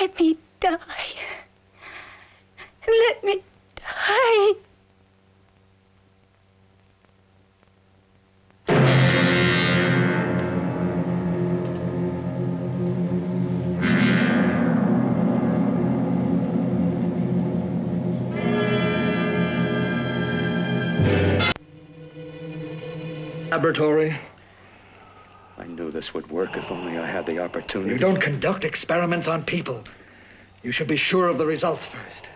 Let me die. Let me die. Laboratory. I knew this would work if only I had the opportunity. You don't conduct experiments on people. You should be sure of the results first.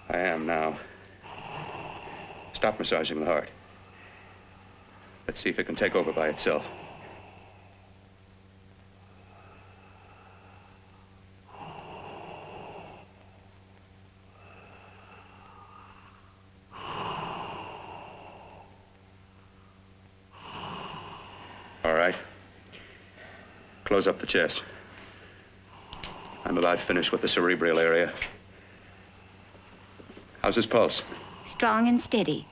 I am now. Stop massaging the heart. Let's see if it can take over by itself. All right. Close up the chest. I'm about finished with the cerebral area. How's his pulse? Strong and steady.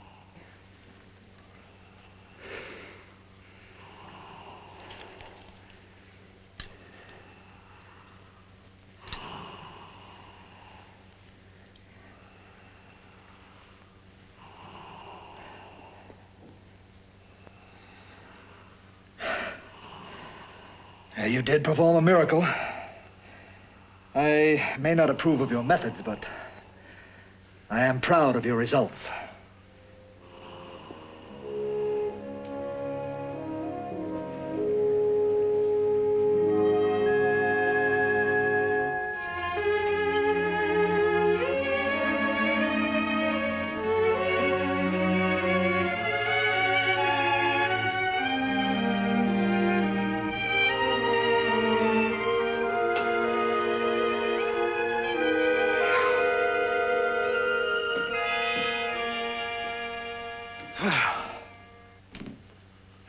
You did perform a miracle. I may not approve of your methods, but I am proud of your results.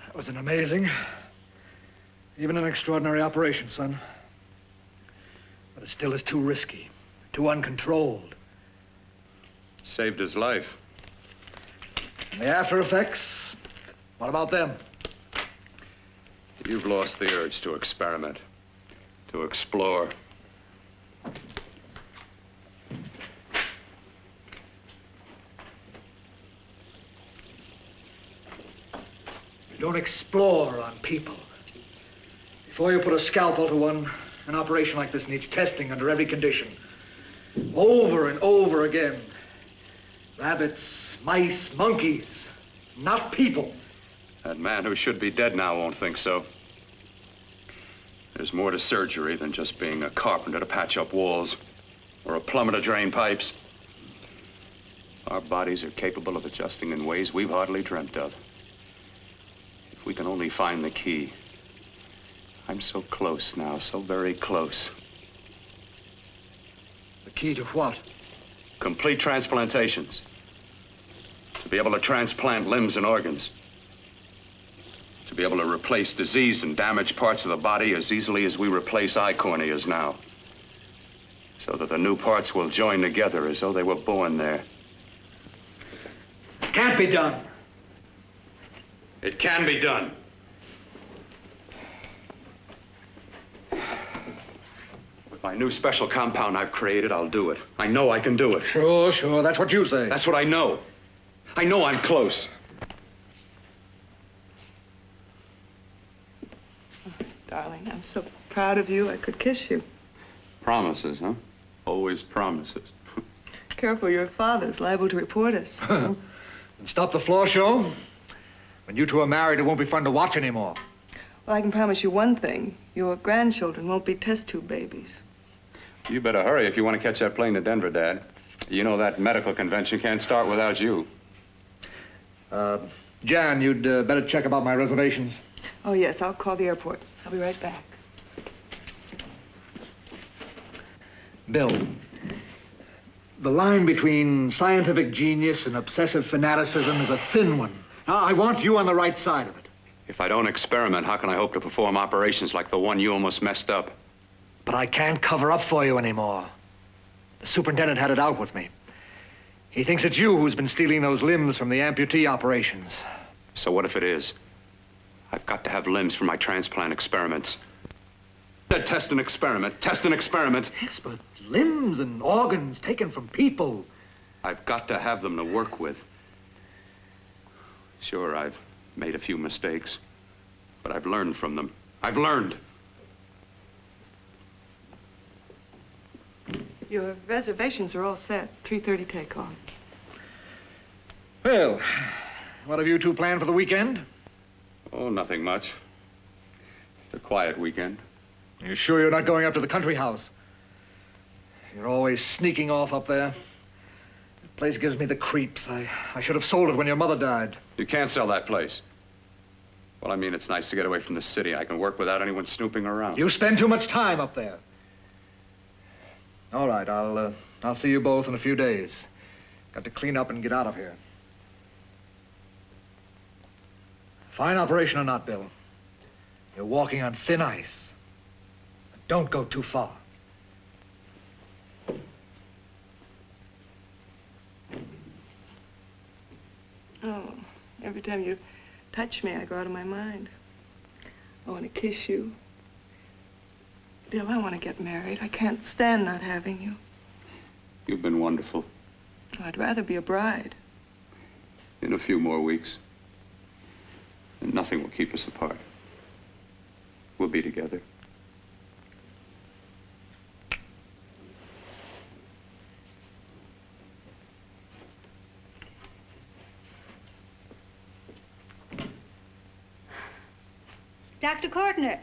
That was an amazing, even an extraordinary operation, son. But it still is too risky, too uncontrolled. Saved his life. And the after effects, what about them? You've lost the urge to experiment, to explore. You don't explore on people. Before you put a scalpel to one, an operation like this needs testing under every condition. Over and over again. Rabbits, mice, monkeys, not people. That man who should be dead now won't think so. There's more to surgery than just being a carpenter to patch up walls or a plumber to drain pipes. Our bodies are capable of adjusting in ways we've hardly dreamt of. If we can only find the key. I'm so close now, so very close. The key to what? Complete transplantations. To be able to transplant limbs and organs. To be able to replace diseased and damaged parts of the body as easily as we replace eye corneas now. So that the new parts will join together as though they were born there. It can't be done. It can be done. With my new special compound I've created, I'll do it. I know I can do it. Sure, that's what you say. That's what I know. I know I'm close. Oh, darling, I'm so proud of you, I could kiss you. Promises, huh? Always promises. Careful, your father's liable to report us. And stop the floor show? When you two are married, it won't be fun to watch anymore. Well, I can promise you one thing. Your grandchildren won't be test tube babies. You better hurry if you want to catch that plane to Denver, Dad. You know that medical convention can't start without you. Jan, you'd better check about my reservations. Oh, yes, I'll call the airport. I'll be right back. Bill, the line between scientific genius and obsessive fanaticism is a thin one. Now, I want you on the right side of it. If I don't experiment, how can I hope to perform operations like the one you almost messed up? But I can't cover up for you anymore. The superintendent had it out with me. He thinks it's you who's been stealing those limbs from the amputee operations. So what if it is? I've got to have limbs for my transplant experiments. Test and experiment. Test and experiment. Yes, but limbs and organs taken from people. I've got to have them to work with. Sure, I've made a few mistakes, but I've learned from them. I've learned. Your reservations are all set. 3:30 takeoff. Well, what have you two planned for the weekend? Oh, nothing much. It's a quiet weekend. You sure you're not going up to the country house? You're always sneaking off up there. The place gives me the creeps. I should have sold it when your mother died. You can't sell that place. Well, I mean, it's nice to get away from the city. I can work without anyone snooping around. You spend too much time up there. All right, I'll see you both in a few days. Got to clean up and get out of here. Fine operation or not, Bill. You're walking on thin ice. But don't go too far. Oh, every time you touch me, I go out of my mind. I want to kiss you. Bill, I want to get married. I can't stand not having you. You've been wonderful. I'd rather be a bride. In a few more weeks, and nothing will keep us apart. We'll be together. Dr. Kortner.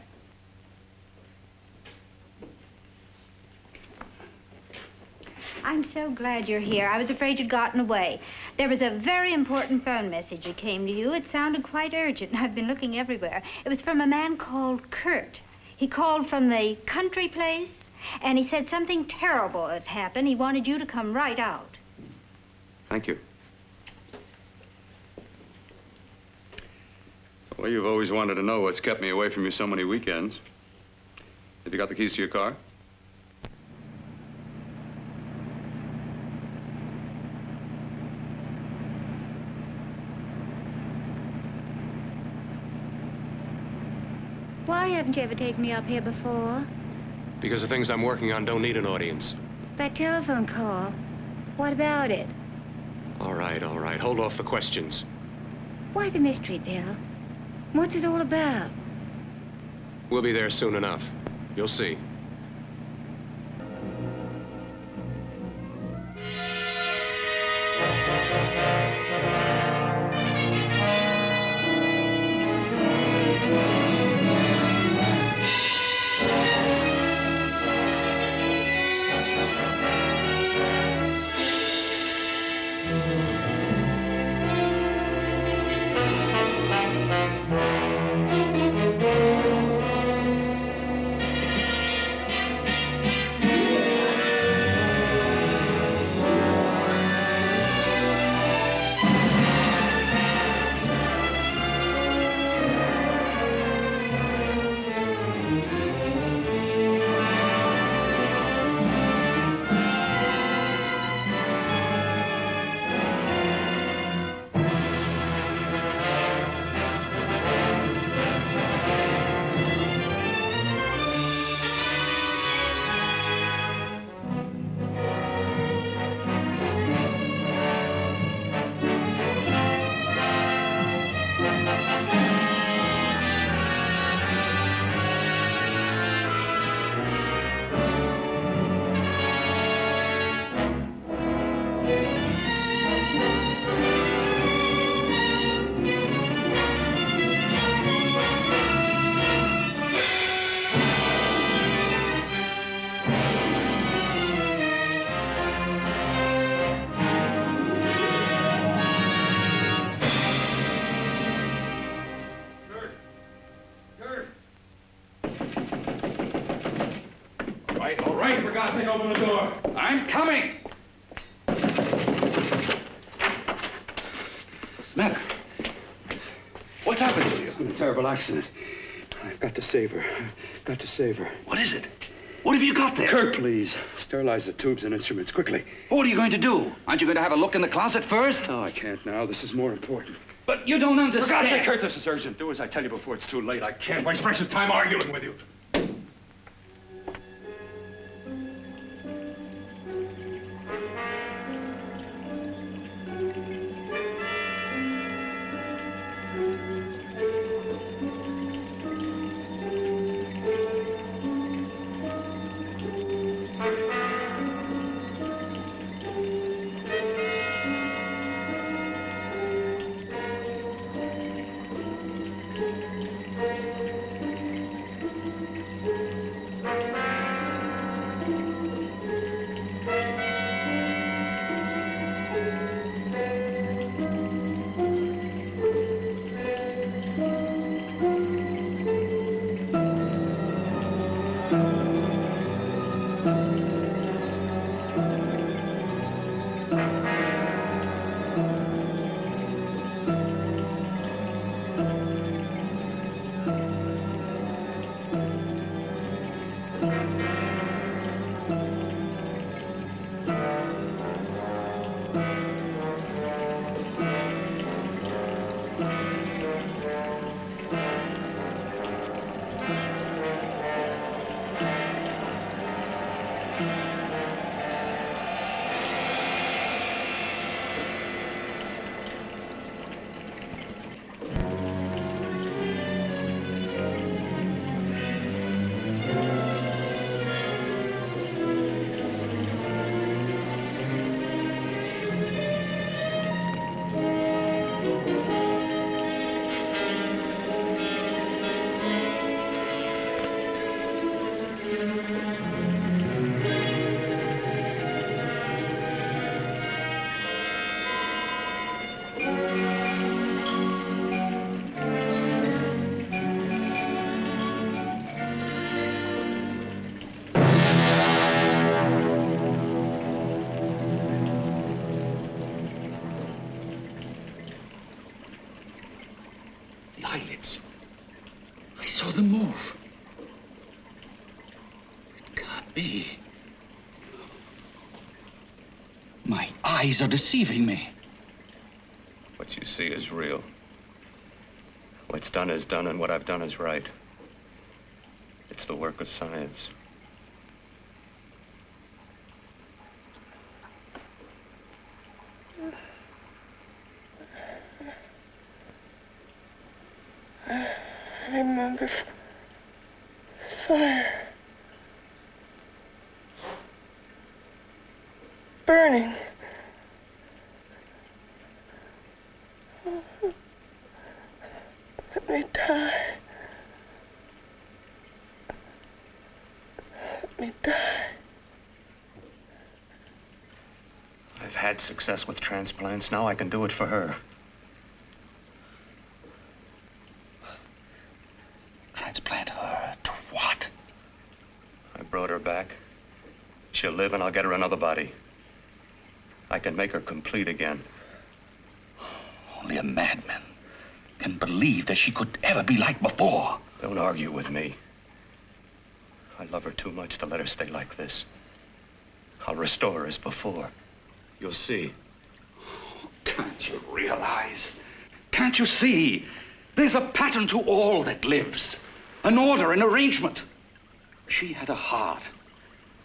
I'm so glad you're here. I was afraid you'd gotten away. There was a very important phone message that came to you. It sounded quite urgent. I've been looking everywhere. It was from a man called Kurt. He called from the country place, and he said something terrible has happened. He wanted you to come right out. Thank you. Well, you've always wanted to know what's kept me away from you so many weekends. Have you got the keys to your car? Why haven't you ever taken me up here before? Because the things I'm working on don't need an audience. That telephone call. What about it? All right, all right. Hold off the questions. Why the mystery, Bill? What's it all about? We'll be there soon enough. You'll see. All right, for God's sake, open the door. I'm coming. Mac, what's happened to you? It's been a terrible accident. I've got to save her. Got to save her. What is it? What have you got there? Kurt, please. Sterilize the tubes and instruments, quickly. What are you going to do? Aren't you going to have a look in the closet first? No, I can't now. This is more important. But you don't understand. For God's sake, Kurt, this is urgent. Do as I tell you before it's too late. I can't waste precious time arguing with you. Eyelids. I saw them move. It can't be. My eyes are deceiving me. What you see is real. What's done is done, and what I've done is right. It's the work of science. I remember fire. Burning. Let me die. Let me die. I've had success with transplants. Now I can do it for her. Transplant her to what? I brought her back. She'll live, and I'll get her another body. I can make her complete again. Only a madman can believe that she could ever be like before. Don't argue with me. I love her too much to let her stay like this. I'll restore her as before. You'll see. Can't you realize? Can't you see? There's a pattern to all that lives. An order, an arrangement. She had a heart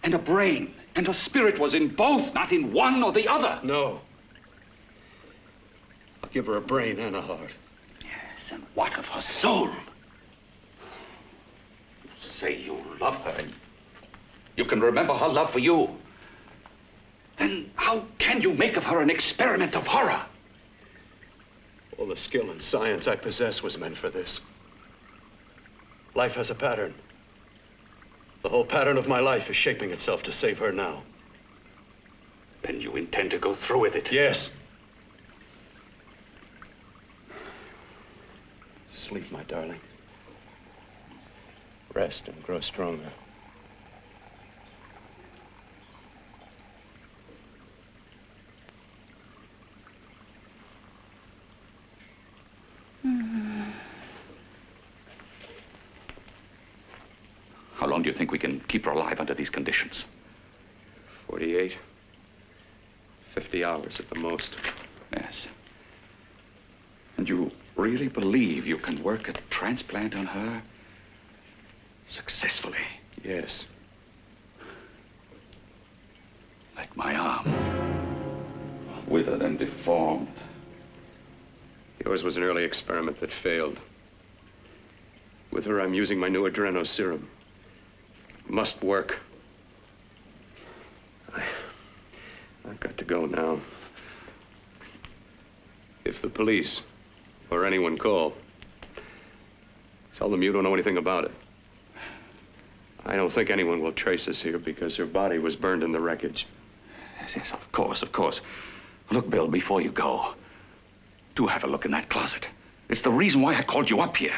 and a brain, and her spirit was in both, not in one or the other. No. I'll give her a brain and a heart. Yes, and what of her soul? You say you love her. You can remember her love for you. Then how can you make of her an experiment of horror? All the skill and science I possess was meant for this. Life has a pattern. The whole pattern of my life is shaping itself to save her now. Then you intend to go through with it? Yes. Sleep, my darling. Rest and grow stronger. How long do you think we can keep her alive under these conditions? 48. 50 hours at the most. Yes. And you really believe you can work a transplant on her successfully? Yes. Like my arm, withered and deformed. Yours was an early experiment that failed. With her, I'm using my new adreno serum. Must work. I've got to go now. If the police or anyone call, tell them you don't know anything about it. I don't think anyone will trace us here because her body was burned in the wreckage. Yes, of course, of course. Look, Bill, before you go, do have a look in that closet. It's the reason why I called you up here.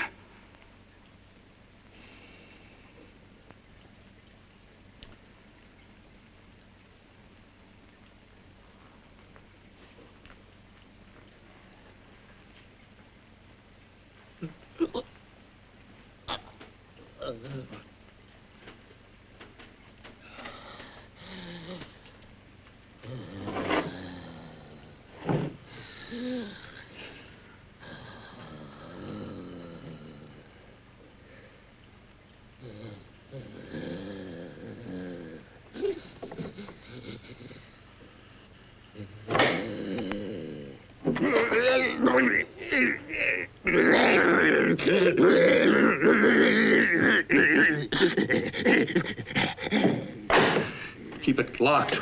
Keep it locked.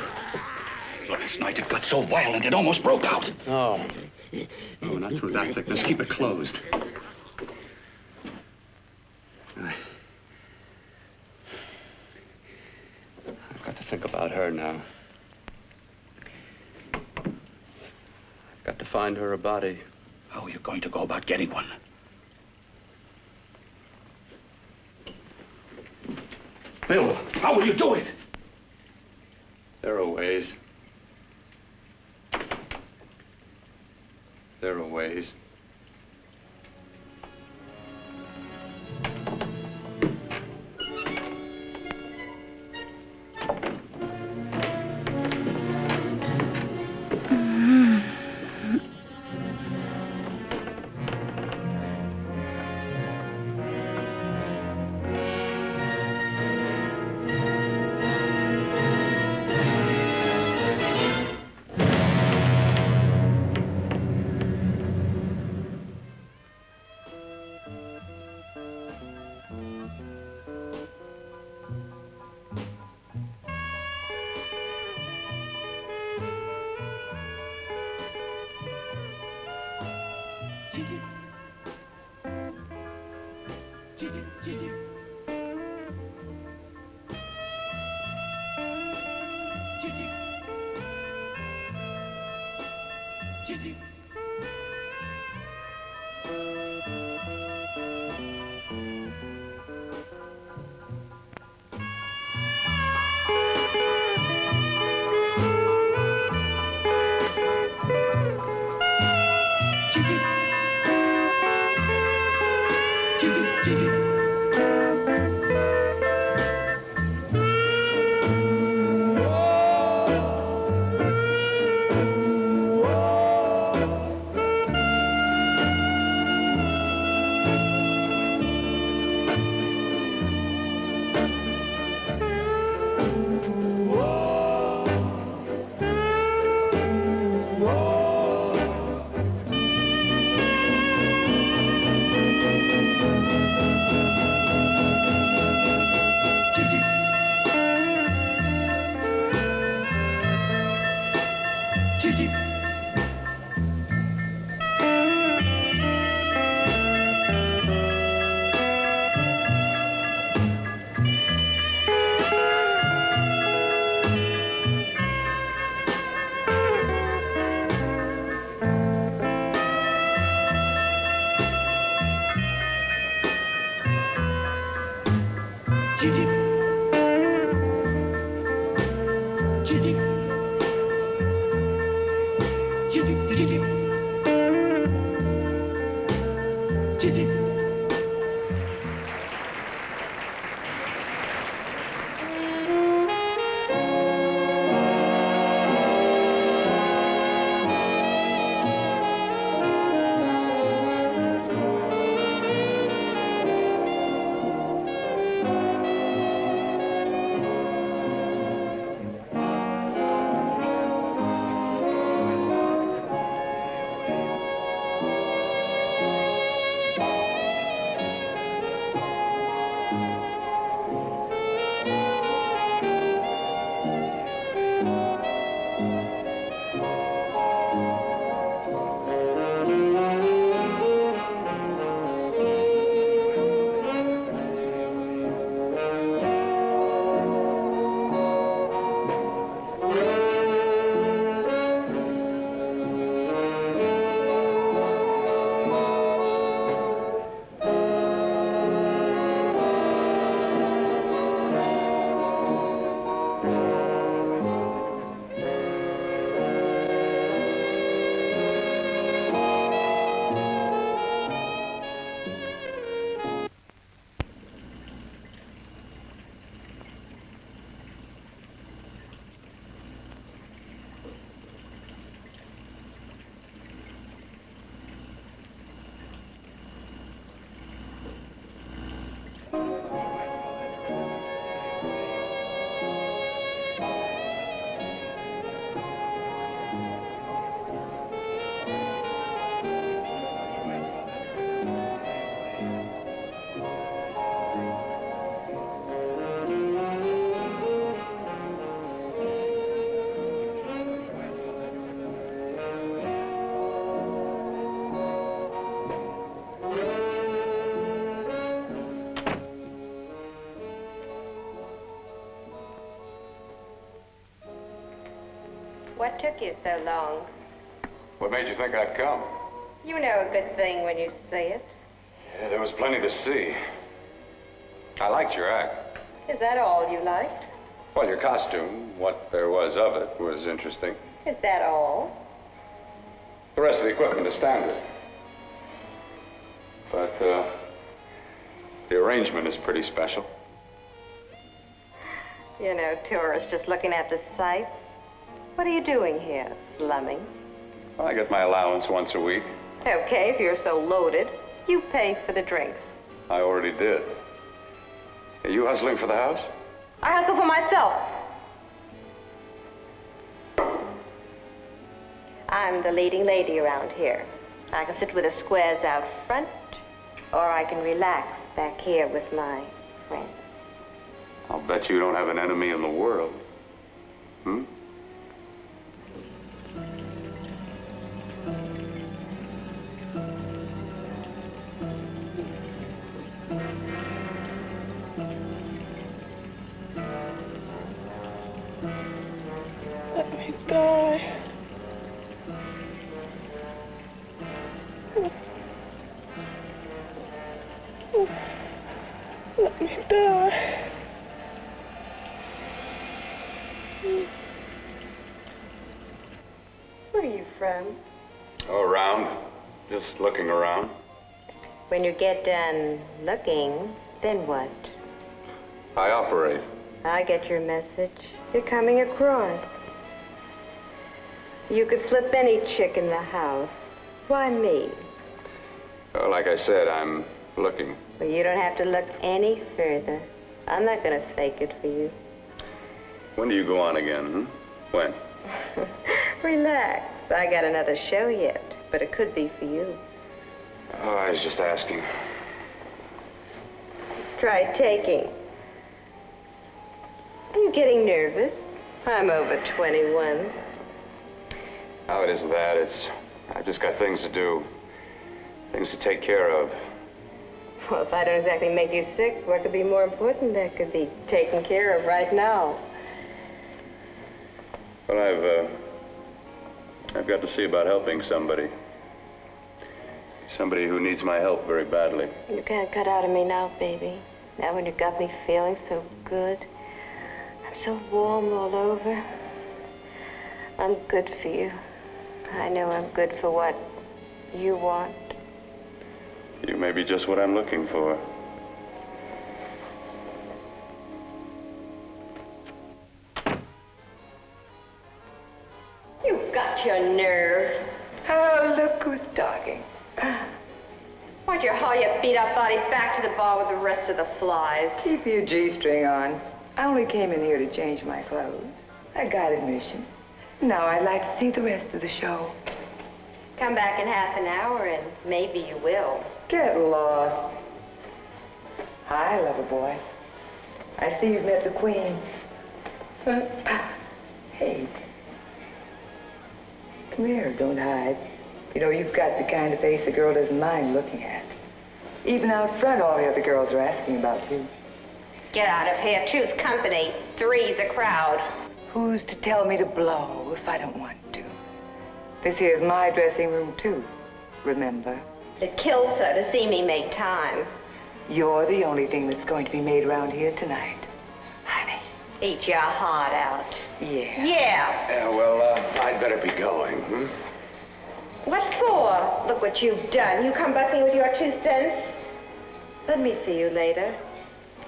Last night it got so violent it almost broke out. Oh. No, not through that thickness. Keep it closed. I've got to think about her now. I've got to find her a body. How are you going to go about getting one? Bill, how will you do it? There are ways. There are ways. What took you so long? What made you think I'd come? You know a good thing when you see it. Yeah, there was plenty to see. I liked your act. Is that all you liked? Well, your costume, what there was of it, was interesting. Is that all? The rest of the equipment is standard. But, the arrangement is pretty special. You know, tourists just looking at the sights. What are you doing here? Slumming? I get my allowance once a week. Okay, if you're so loaded, you pay for the drinks. I already did. Are you hustling for the house? I hustle for myself. I'm the leading lady around here. I can sit with the squares out front, or I can relax back here with my friends. I'll bet you don't have an enemy in the world. Hmm? Let me die. Let me die. Where are you from? Oh, around. Just looking around. When you get done looking, then what? I operate. I get your message. You're coming across. You could flip any chick in the house. Why me? Oh, like I said, I'm looking. Well, you don't have to look any further. I'm not gonna fake it for you. When do you go on again, hmm? When? Relax. I got another show yet, but it could be for you. Oh, I was just asking. Try taking. Are you getting nervous? I'm over 21. Oh, it isn't that. I've just got things to do. Things to take care of. Well, if I don't exactly make you sick, what could be more important that could be taken care of right now? Well, I've got to see about helping somebody. Somebody who needs my help very badly. You can't cut out of me now, baby. Now when you got me feeling so good. I'm so warm all over. I'm good for you. I know I'm good for what you want. You may be just what I'm looking for. You've got your nerve. Oh, look who's talking. Why'd you haul your beat-up body back to the bar with the rest of the flies? Keep your G-string on. I only came in here to change my clothes. I got admission. Now I'd like to see the rest of the show. Come back in half an hour and maybe you will. Get lost. Hi, lover boy. I see you've met the queen. Hey. Come here, don't hide. You know, you've got the kind of face a girl doesn't mind looking at. Even out front, all the other girls are asking about you. Get out of here. Choose company. Three's a crowd. Who's to tell me to blow if I don't want to? This here's my dressing room, too. Remember? It kills her to see me make time. You're the only thing that's going to be made around here tonight. Honey. Eat your heart out. Yeah. Yeah. Yeah, well, I'd better be going, hmm? What for? Look what you've done. You come busting with your 2 cents. Let me see you later.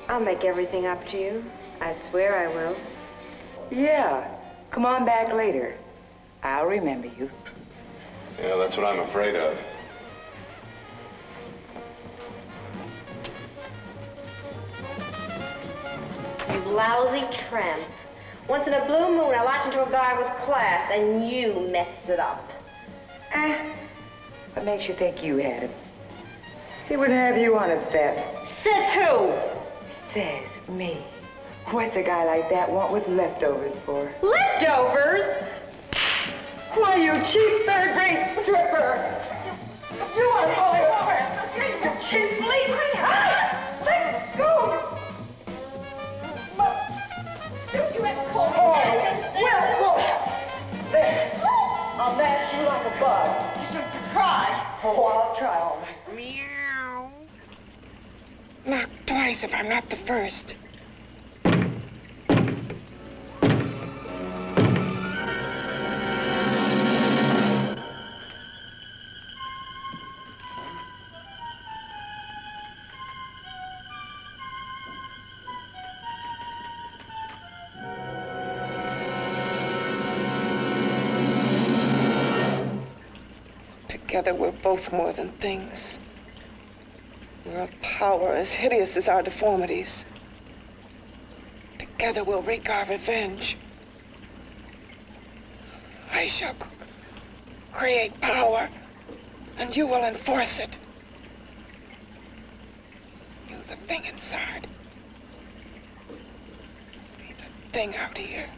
I'll make everything up to you. I swear I will. Yeah. Come on back later. I'll remember you. Yeah, that's what I'm afraid of. You lousy tramp. Once in a blue moon, I latch into a guy with class, and you mess it up. What makes you think you had him? He wouldn't have you on a bet. Says who? Says me. What's a guy like that want with leftovers for? Leftovers? Why, you cheap third-rate stripper! You are falling over! You cheap bleeding! Let go! You had pulled. Oh, well, there. Oh, I'll try all right. Meow. Knock twice if I'm not the first. Together, we're both more than things. We're a power as hideous as our deformities. Together, we'll wreak our revenge. I shall create power, and you will enforce it. You, the thing inside. Me, the thing out here.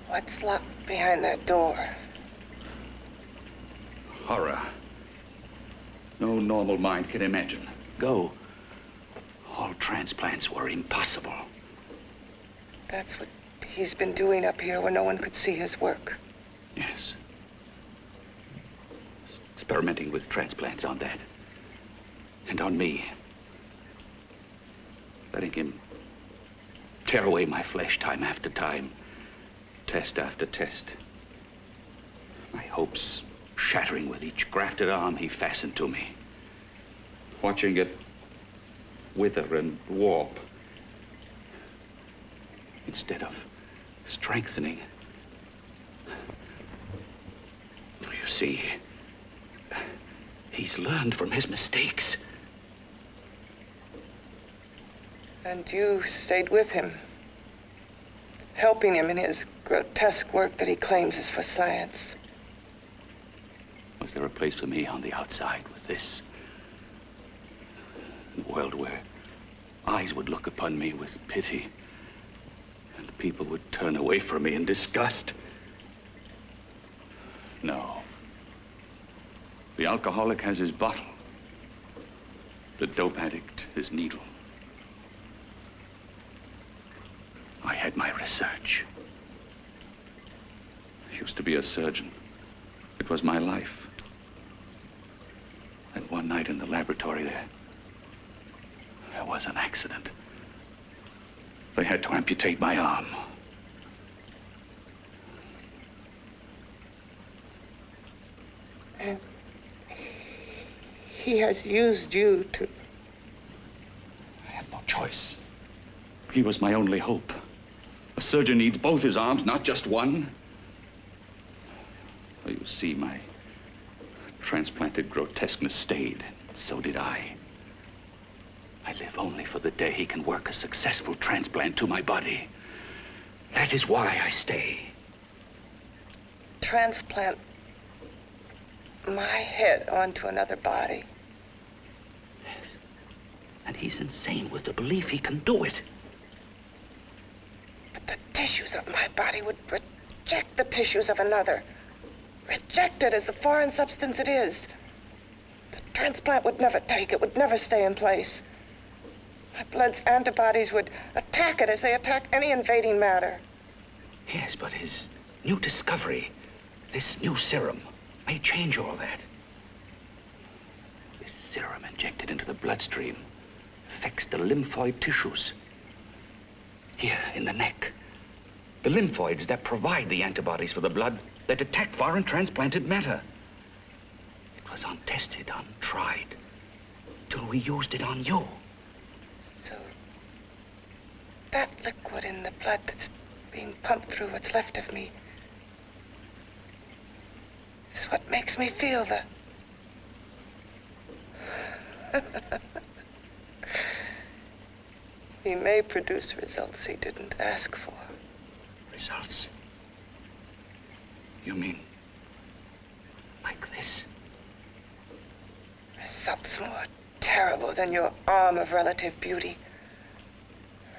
What's locked behind that door? Horror. No normal mind can imagine. Go. All transplants were impossible. That's what he's been doing up here where no one could see his work. Yes. Experimenting with transplants on that. And on me. Letting him tear away my flesh time after time. Test after test. My hopes shattering with each grafted arm he fastened to me. Watching it wither and warp. Instead of strengthening. You see, he's learned from his mistakes. And you stayed with him, helping him in his grotesque work that he claims is for science. Was there a place for me on the outside with this? A world where eyes would look upon me with pity and people would turn away from me in disgust? No. The alcoholic has his bottle. The dope addict his needle. I had my research. I used to be a surgeon. It was my life. And one night in the laboratory there was an accident. They had to amputate my arm. And he has used you to... I had no choice. He was my only hope. A surgeon needs both his arms, not just one. Well, you see, my transplanted grotesqueness stayed. So did I. I live only for the day he can work a successful transplant to my body. That is why I stay. Transplant my head onto another body. Yes. And he's insane with the belief he can do it. But the tissues of my body would reject the tissues of another. Reject it as the foreign substance it is. The transplant would never take it, would never stay in place. My blood's antibodies would attack it as they attack any invading matter. Yes, but his new discovery, this new serum, may change all that. This serum injected into the bloodstream affects the lymphoid tissues. Here, in the neck. The lymphoids that provide the antibodies for the blood that attack foreign transplanted matter. It was untested, untried, till we used it on you. So, that liquid in the blood that's being pumped through what's left of me is what makes me feel the... He may produce results he didn't ask for. Results? You mean like this? Results more terrible than your arm of relative beauty.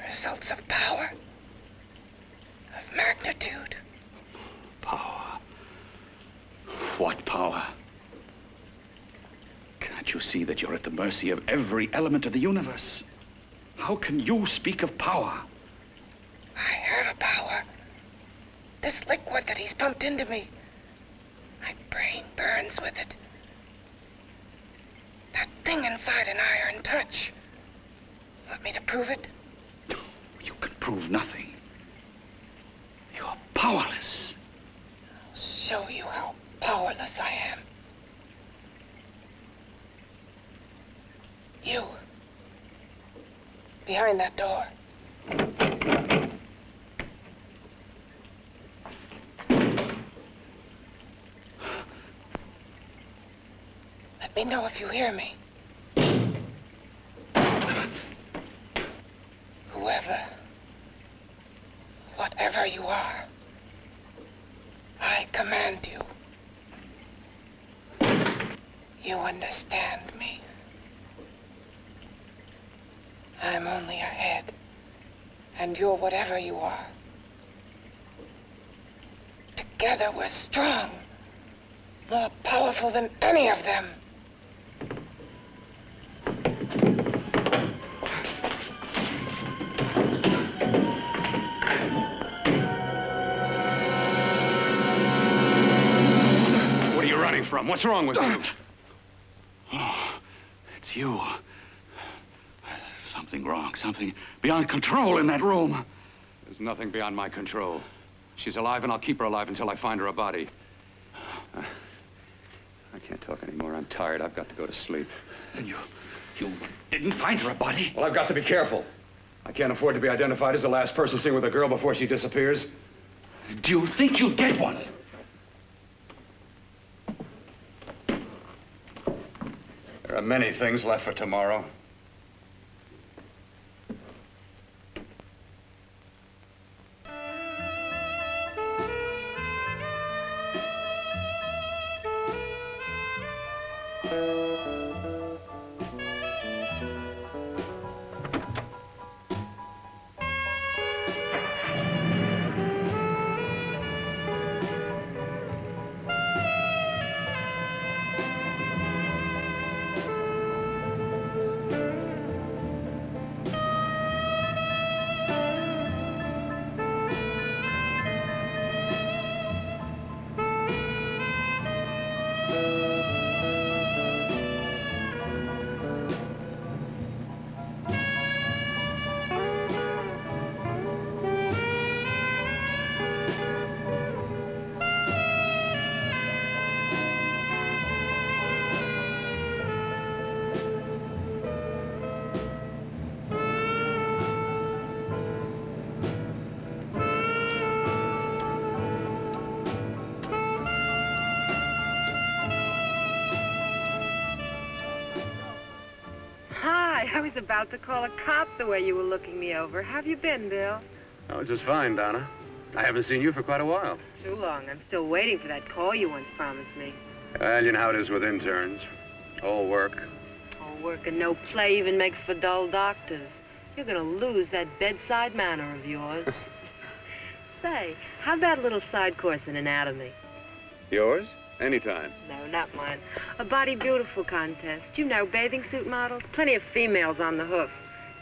Results of power, of magnitude. Power? What power? Can't you see that you're at the mercy of every element of the universe? How can you speak of power? I have a power. This liquid that he's pumped into me. My brain burns with it. That thing inside an iron touch. Want me to prove it? You can prove nothing. You're powerless. I'll show you how powerless I am. You. Behind that door. Let me know if you hear me. Whoever, whatever you are, I command you. You understand me. I'm only a head, and you're whatever you are. Together we're strong, more powerful than any of them. What are you running from? What's wrong with you? Oh, it's you. Something wrong, something beyond control in that room. There's nothing beyond my control. She's alive, and I'll keep her alive until I find her a body. I can't talk anymore. I'm tired. I've got to go to sleep. And you didn't find her a body? Well, I've got to be careful. I can't afford to be identified as the last person seen with a girl before she disappears. Do you think you'll get one? There are many things left for tomorrow. I was about to call a cop the way you were looking me over. How have you been, Bill? Oh, just fine, Donna. I haven't seen you for quite a while. Too long. I'm still waiting for that call you once promised me. Well, you know how it is with interns. All work. All work and no play even makes for dull doctors. You're gonna lose that bedside manner of yours. Say, how about a little side course in anatomy? Yours? Anytime. No, not mine. A Body Beautiful contest. You know, bathing suit models. Plenty of females on the hoof.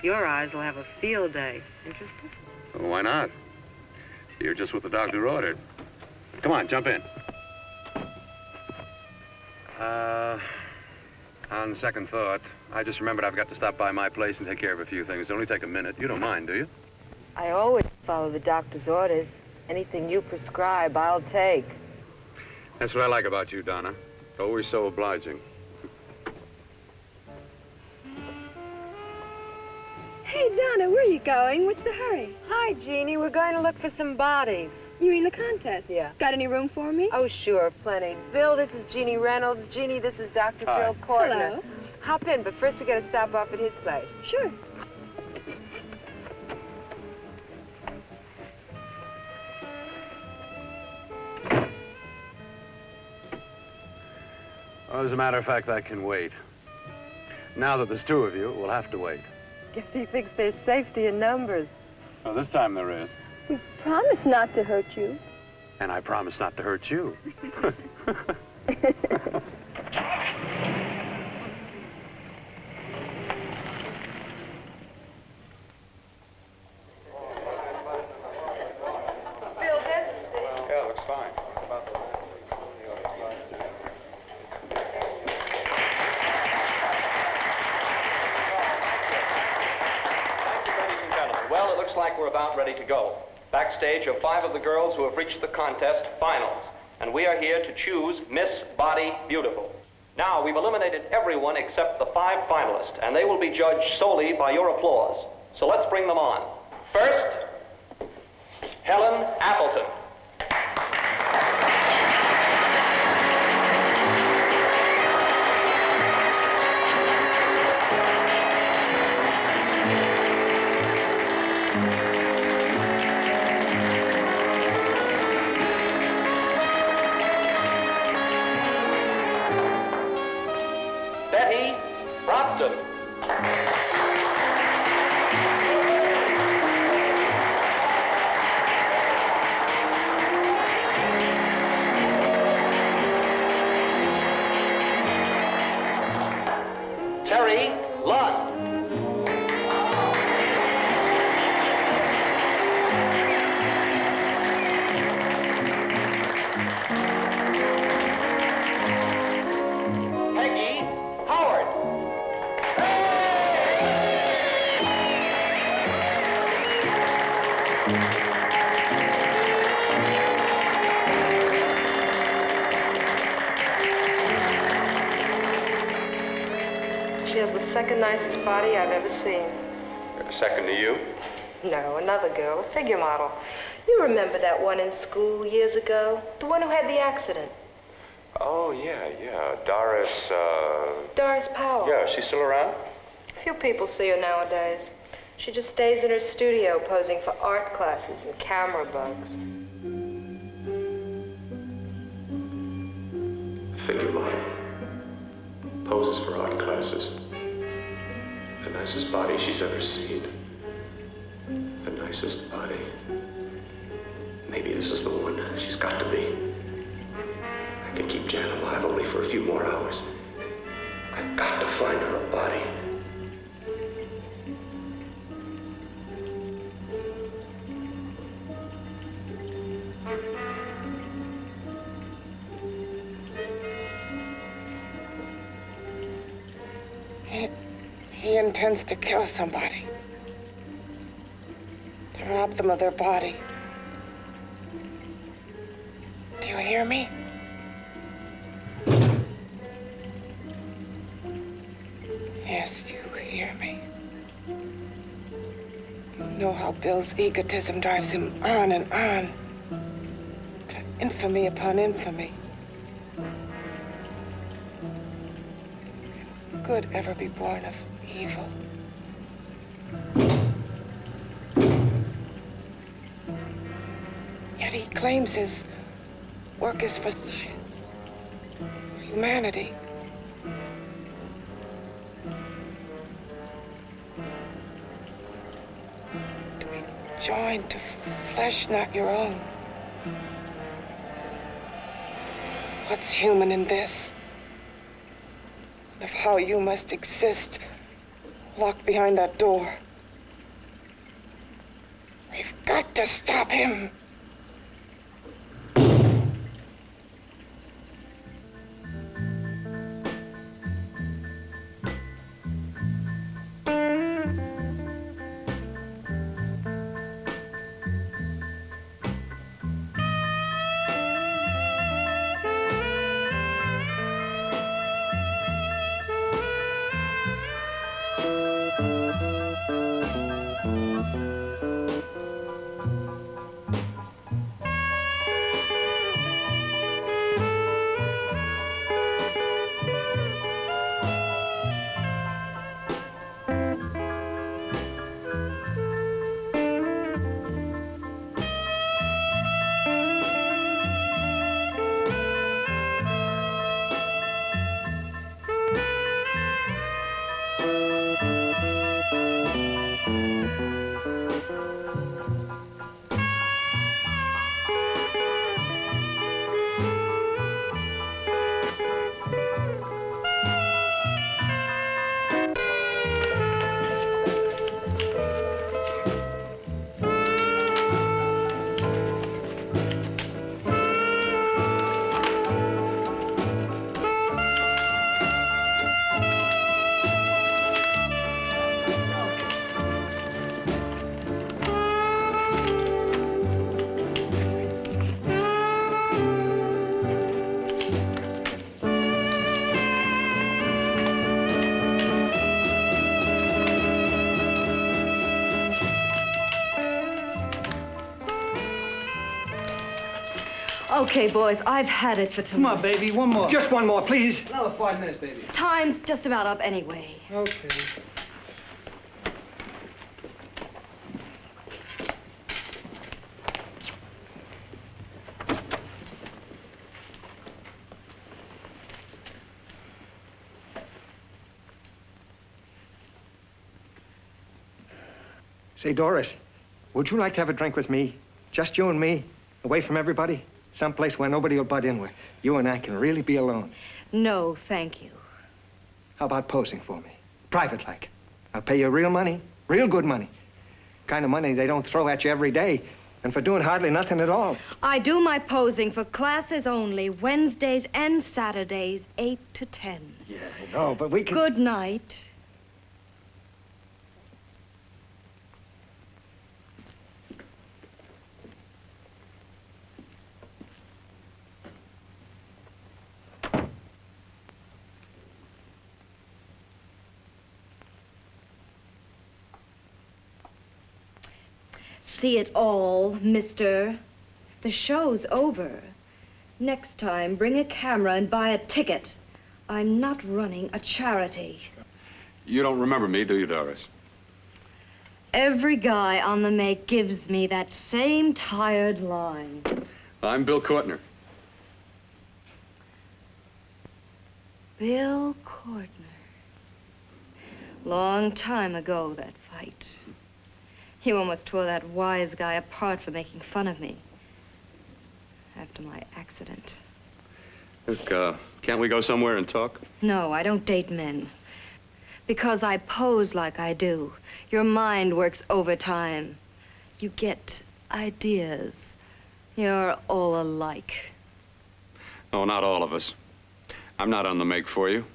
Your eyes will have a field day. Interested? Well, why not? You're just what the doctor ordered. Come on, jump in. On second thought, I just remembered I've got to stop by my place and take care of a few things. It'll only take a minute. You don't mind, do you? I always follow the doctor's orders. Anything you prescribe, I'll take. That's what I like about you, Donna. Always so obliging. Hey, Donna, where are you going? What's the hurry? Hi, Jeannie. We're going to look for some bodies. You mean the contest? Yeah. Got any room for me? Oh, sure, plenty. Bill, this is Jeannie Reynolds. Jeannie, this is Dr. Hi. Bill Cortner. Hello. Hop in, but first we got to stop off at his place. Sure. Well, as a matter of fact, I can wait. Now that there's two of you, we'll have to wait. Guess he thinks there's safety in numbers. Well, this time there is. We promised not to hurt you. And I promise not to hurt you. Bill, there's a seat. Yeah, looks fine. Well, it looks like we're about ready to go. Backstage are 5 of the girls who have reached the contest finals, and we are here to choose Miss Body Beautiful. Now, we've eliminated everyone except the 5 finalists, and they will be judged solely by your applause. So let's bring them on. First, Helen Appleton. Betty Brockton. Terry Lund. Peggy Howard. She has the second nicest body I've ever seen. Second to you? No, another girl, a figure model. You remember that one in school years ago? The one who had the accident. Oh, yeah. Doris, Doris Powell. Yeah, is she still around? Few people see her nowadays. She just stays in her studio posing for art classes and camera bugs. Figure model. Poses for art classes. The nicest body she's ever seen. The nicest body. Maybe this is the one. She's got to be. I can keep Jan alive only for a few more hours. I've got to find her a body. He intends to kill somebody. To rob them of their body. Do you hear me? Yes, you hear me. You know how Bill's egotism drives him on and on. To infamy upon infamy. Can good ever be born of evil? Yet he claims his work is for science, for humanity. To be joined to flesh not your own. What's human in this? Of how you must exist, locked behind that door. We've got to stop him. Okay, boys, I've had it for tonight. Come on, baby, one more. Just one more, please. Another 5 minutes, baby. Time's just about up anyway. Okay. Say, Doris, would you like to have a drink with me? Just you and me, away from everybody? Someplace where nobody will butt in, where you and I can really be alone. No, thank you. How about posing for me? Private-like. I'll pay you real money, real good money. Kind of money they don't throw at you every day, and for doing hardly nothing at all. I do my posing for classes only, Wednesdays and Saturdays, 8 to 10. Yeah, I know, but we can... Good night. See it all, mister. The show's over. Next time, bring a camera and buy a ticket. I'm not running a charity. You don't remember me, do you, Doris? Every guy on the make gives me that same tired line. I'm Bill Courtner. Bill Courtner. Long time ago, that fight. You almost tore that wise guy apart for making fun of me. After my accident. Look, can't we go somewhere and talk? No, I don't date men. Because I pose like I do, your mind works overtime. You get ideas. You're all alike. Oh, not all of us. I'm not on the make for you.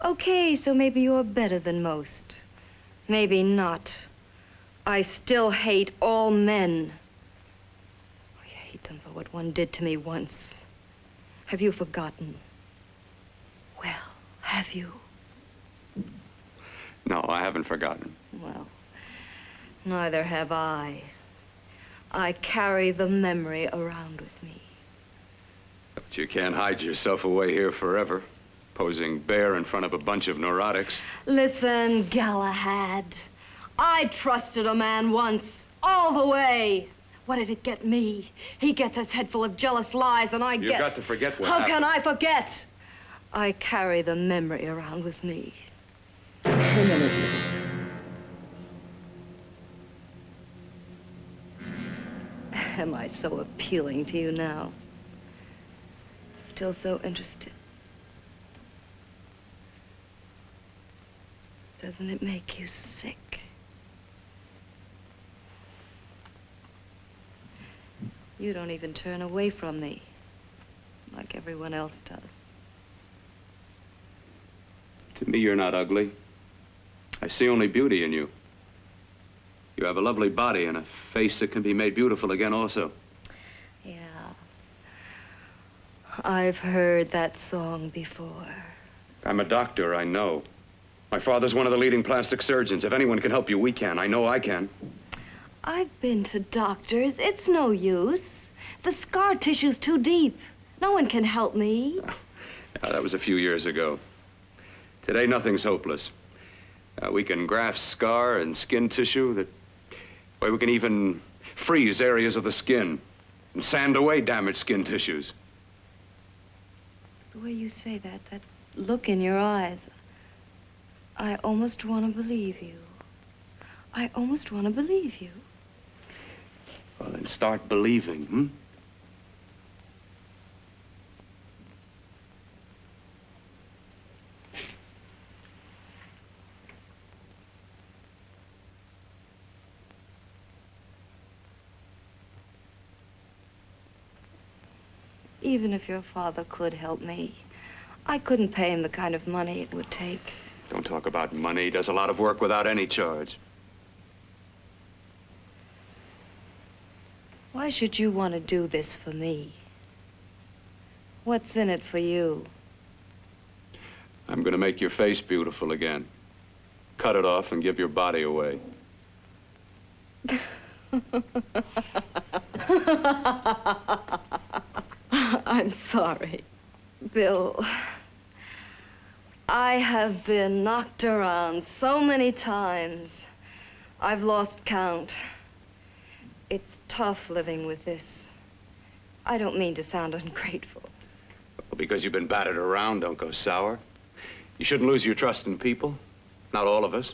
Okay, so maybe you're better than most. Maybe not. I still hate all men. I hate them for what one did to me once. Have you forgotten? Well, have you? No, I haven't forgotten. Well, neither have I. I carry the memory around with me. But you can't hide yourself away here forever, posing bare in front of a bunch of neurotics. Listen, Galahad. I trusted a man once, all the way. What did it get me? He gets his head full of jealous lies, and I get... You've got to forget what How happened. can I forget? I carry the memory around with me. Am I so appealing to you now? Still so interested? Doesn't it make you sick? You don't even turn away from me like everyone else does. To me, you're not ugly. I see only beauty in you. You have a lovely body and a face that can be made beautiful again also. Yeah. I've heard that song before. I'm a doctor, I know. My father's one of the leading plastic surgeons. If anyone can help you, we can. I know I can. I've been to doctors. It's no use. The scar tissue's too deep. No one can help me. That was a few years ago. Today, nothing's hopeless. We can graft scar and skin tissue that... Well, we can even freeze areas of the skin and sand away damaged skin tissues. The way you say that look in your eyes, I almost want to believe you. I almost want to believe you. Well, then start believing, hmm? Even if your father could help me, I couldn't pay him the kind of money it would take. Don't talk about money. He does a lot of work without any charge. Why should you want to do this for me? What's in it for you? I'm going to make your face beautiful again. Cut it off and give your body away. I'm sorry, Bill. I have been knocked around so many times. I've lost count. It's tough living with this. I don't mean to sound ungrateful. Well, because you've been battered around, don't go sour. You shouldn't lose your trust in people. Not all of us.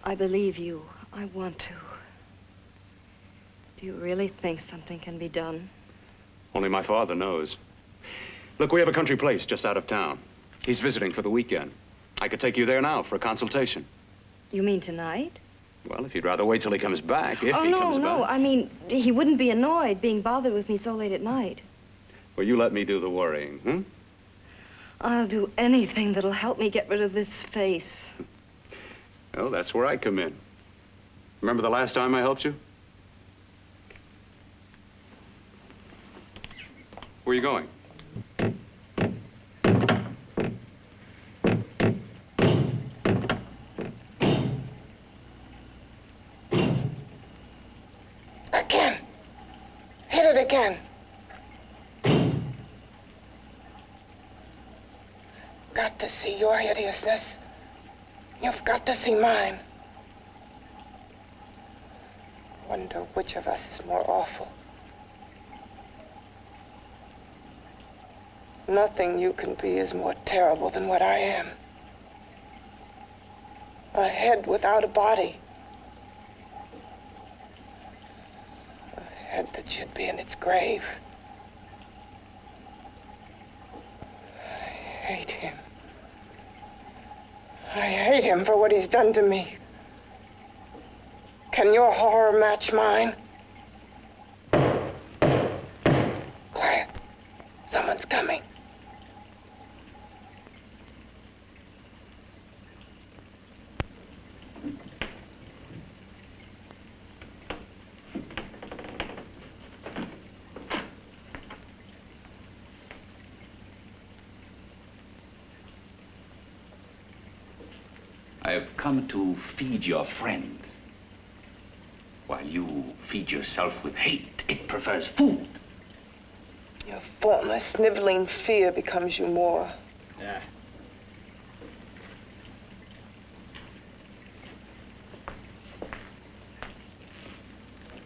I believe you. I want to. Do you really think something can be done? Only my father knows. Look, we have a country place just out of town. He's visiting for the weekend. I could take you there now for a consultation. You mean tonight? Well, if you'd rather wait till he comes back, if he comes back. No. I mean, he wouldn't be annoyed being bothered with me so late at night. Well, you let me do the worrying, hmm? I'll do anything that'll help me get rid of this face. Well, that's where I come in. Remember the last time I helped you? Where are you going? Again. Hit it again. Got to see your hideousness. You've got to see mine. Wonder which of us is more awful. Nothing you can be is more terrible than what I am. A head without a body. A head that should be in its grave. I hate him. I hate him for what he's done to me. Can your horror match mine? Quiet. Someone's coming. I have come to feed your friend. While you feed yourself with hate, it prefers food. Your formless, sniveling fear becomes you more. Yeah.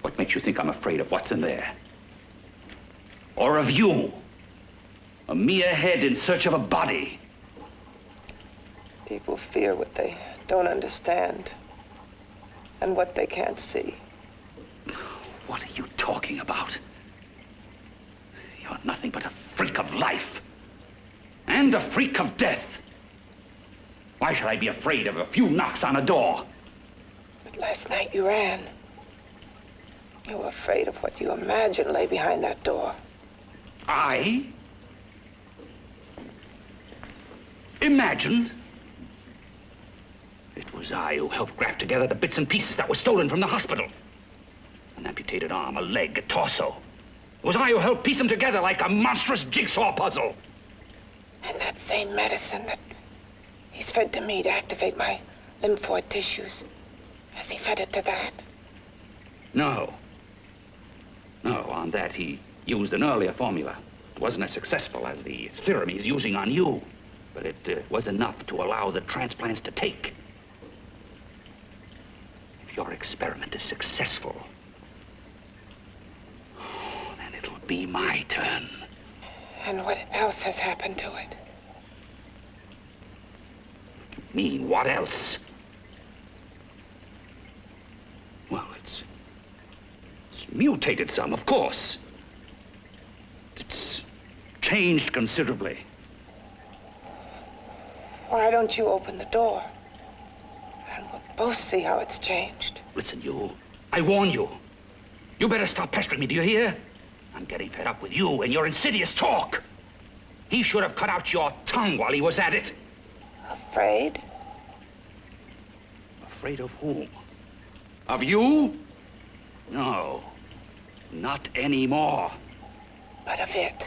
What makes you think I'm afraid of what's in there? Or of you? A mere head in search of a body. People fear what they don't understand and what they can't see. What are you talking about? You're nothing but a freak of life. And a freak of death. Why should I be afraid of a few knocks on a door? But last night you ran. You were afraid of what you imagined lay behind that door. I? Imagined? It was I who helped graft together the bits and pieces that were stolen from the hospital. An amputated arm, a leg, a torso. It was I who helped piece them together like a monstrous jigsaw puzzle. And that same medicine that he's fed to me to activate my lymphoid tissues. Has he fed it to that? No. No, on that he used an earlier formula. It wasn't as successful as the serum he's using on you, but it was enough to allow the transplants to take. If your experiment is successful, then it'll be my turn. And what else has happened to it? You mean, what else? Well, it's mutated some, of course. It's changed considerably. Why don't you open the door? And we'll both see how it's changed. Listen, you. I warn you. You better stop pestering me, do you hear? I'm getting fed up with you and your insidious talk. He should have cut out your tongue while he was at it. Afraid? Afraid of whom? Of you? No, not anymore. But of it.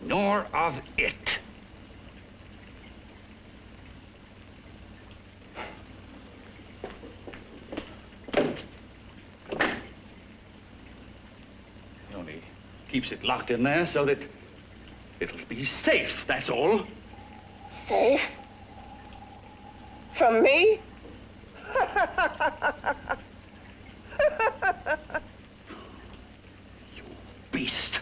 Nor of it. He only keeps it locked in there so that it'll be safe, that's all. Safe? From me? You beast.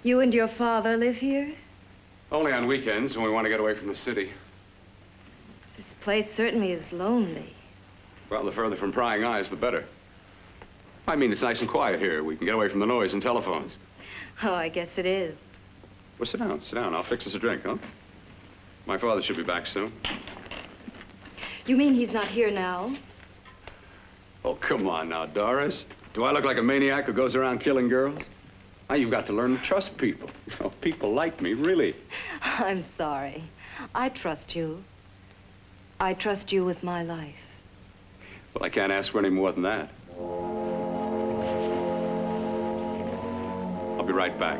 You and your father live here? Only on weekends when we want to get away from the city. This place certainly is lonely. Well, the further from prying eyes, the better. I mean, it's nice and quiet here. We can get away from the noise and telephones. Oh, I guess it is. Well, sit down, sit down. I'll fix us a drink, huh? My father should be back soon. You mean he's not here now? Oh, come on now, Doris. Do I look like a maniac who goes around killing girls? Now, you've got to learn to trust people. You know, people like me, really. I'm sorry. I trust you. I trust you with my life. Well, I can't ask for any more than that. I'll be right back.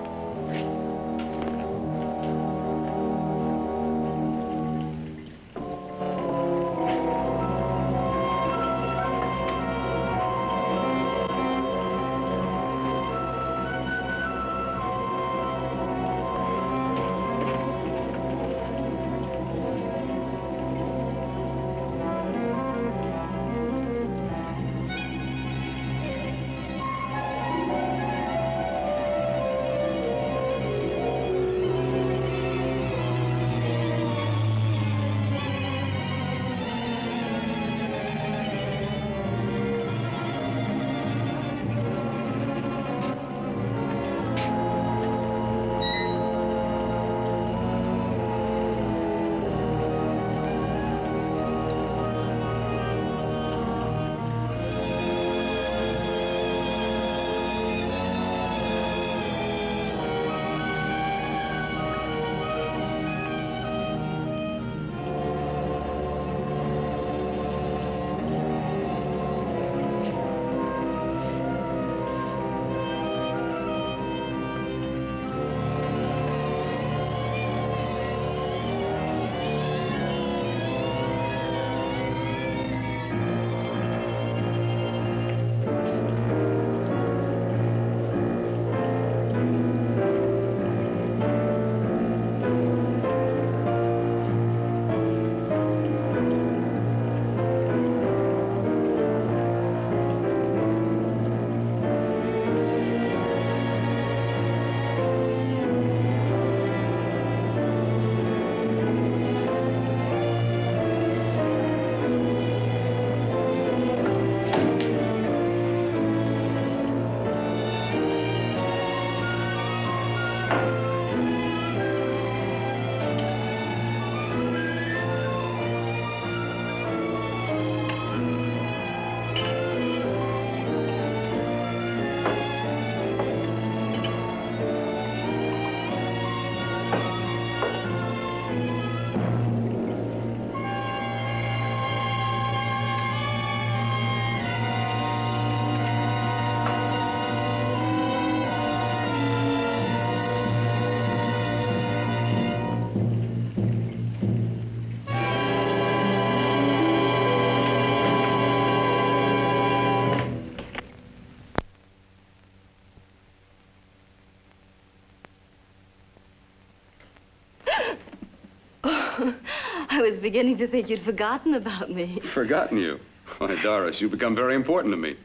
beginning to think you'd forgotten about me. Forgotten you? Why, Doris, you've become very important to me.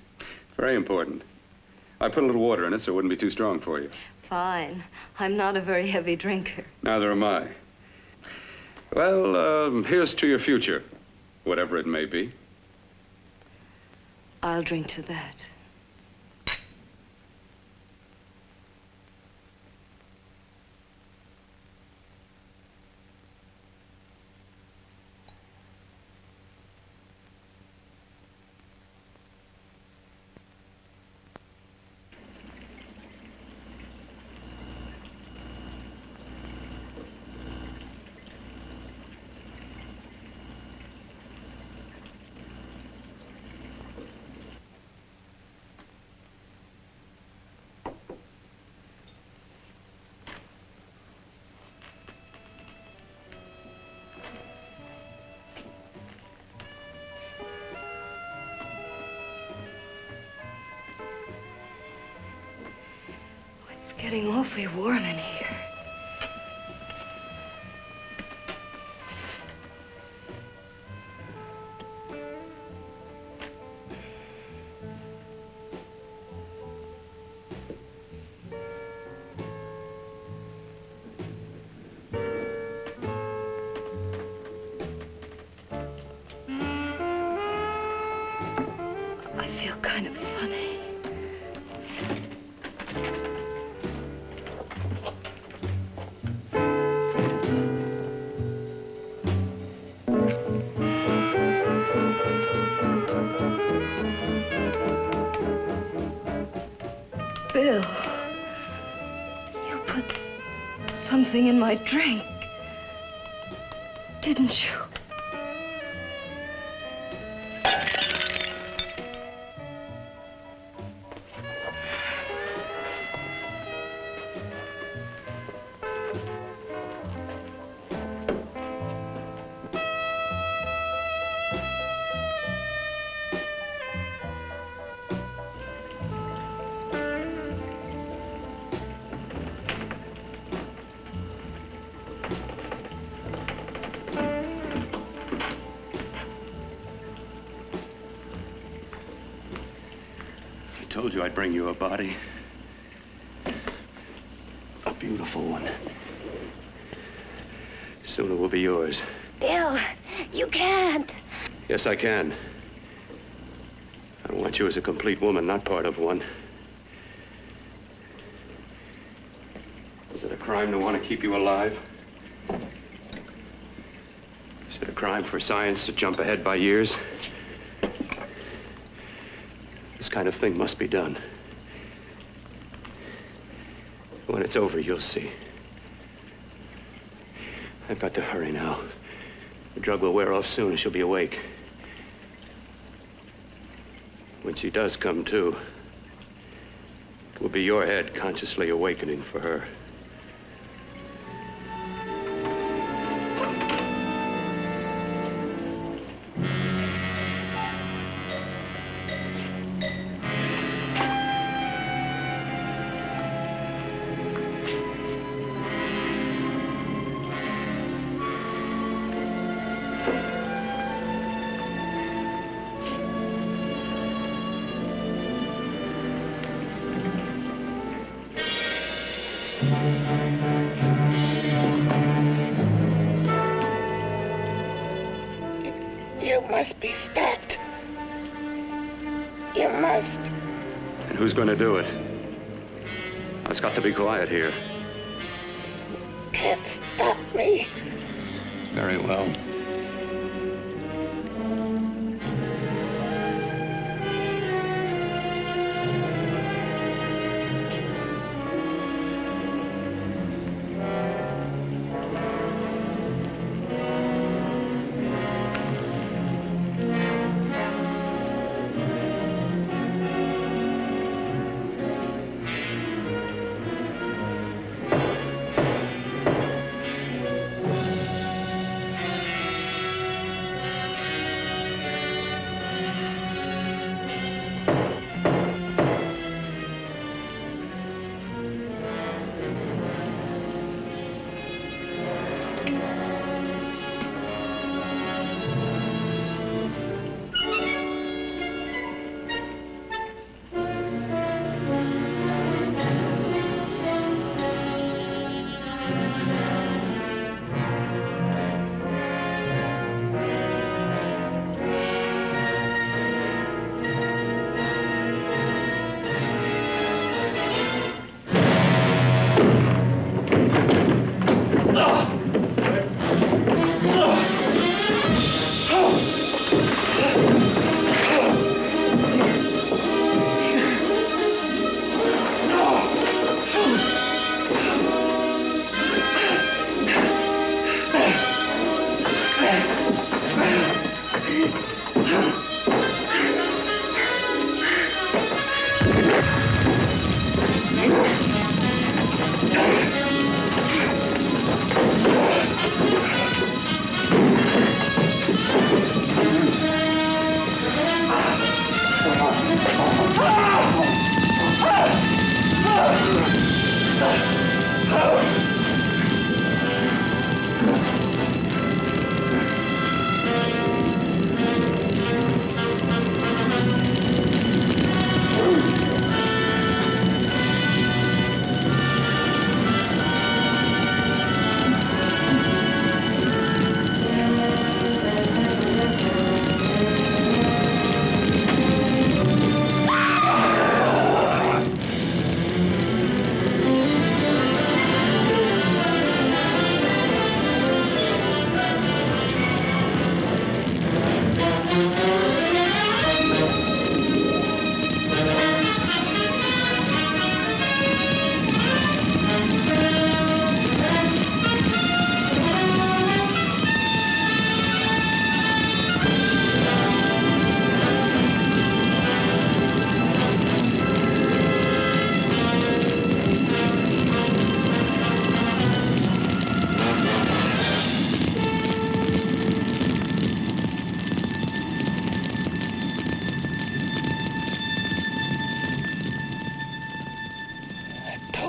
Very important. I put a little water in it so it wouldn't be too strong for you. Fine. I'm not a very heavy drinker. Neither am I. Well, here's to your future, whatever it may be. I'll drink to that. It's getting awfully warm in here. I feel kind of funny. Bill, you put something in my drink, didn't you? I told you I'd bring you a body. A beautiful one. Soon it will be yours. Bill, you can't. Yes, I can. I want you as a complete woman, not part of one. Is it a crime to want to keep you alive? Is it a crime for science to jump ahead by years? This kind of thing must be done. When it's over, you'll see. I've got to hurry now. The drug will wear off soon and she'll be awake. When she does come to, it will be your head consciously awakening for her. You must be stopped. You must. And who's going to do it? It's got to be quiet here. Can't stop me. Very well.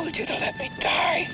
told you to let me die.